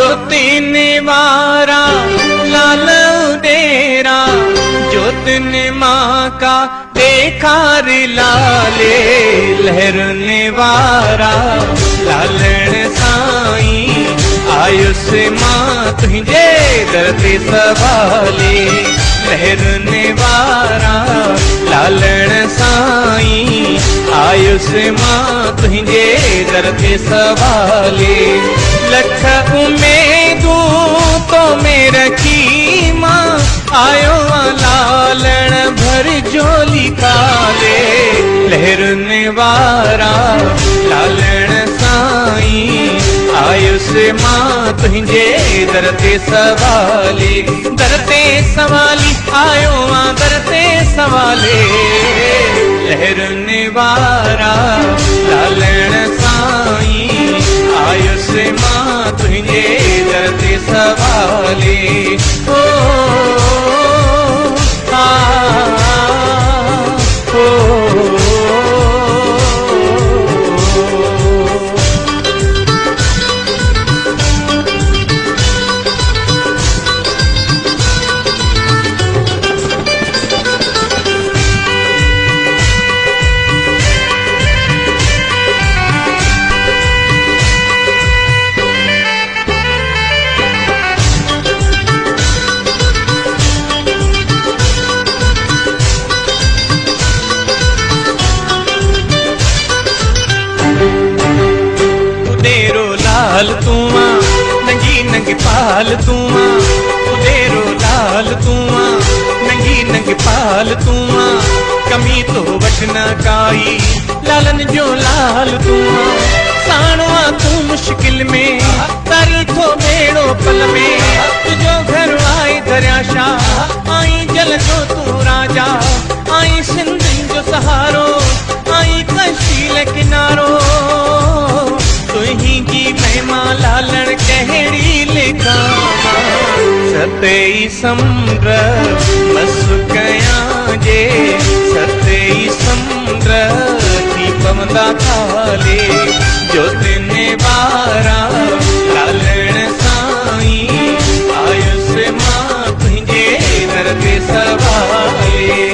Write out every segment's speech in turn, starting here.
ज्योति निवारा लाल उदेरा, ज्योत माँ का देखार लाले, लहर निवारा लालण साई, आयुष माँ तुझे दर्दे सवाले, लहर निवारा लालण साई, आयुष माँ तुझे दर्दे सवाले। लख उम्मीदों तो में रखी माँ, आयो लालण भर झोली काले, लहर निवारा लालण साई, आयुष माँ तुझे दरते सवाले, दरते सवाली आयो माँ दरते सवाले, लहर निवारा लालण साई, आयुष माँ तुझे दरते सवाले। ओ लाल तुआ नंगी नंगी पाल तुआ, उदेरो लाल तुआ नंगी नंगी पाल तुआ, कमी तो वठना काई लालन जो लाल तुआ, साणवा तू मुश्किल में तारी थो बेड़ो पल में, तुझो घर आई दरियाशा आई जल जो तू राजा, आई सिंध जो सहारो आई कशील किनारो, तुही की महिमा लालण कहड़ी लिखा, सतई समुद्र मसु कया जे, सतई समुद्र थी पवंदा थाले, ज्योत निवारा लालण साई, आयुष माँ तुझे दरते सवाले।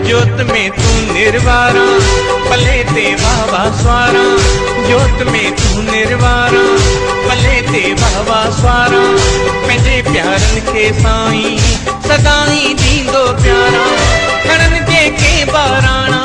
ज्योत में तू निर्वारा पले ते बाबा स्वारा, ज्योत में तू निर्वारा पले ते बाबा स्वारा, पंहिंजे प्यारन के साईं सदाई दींदो प्यारा, खणन जे के बाराणा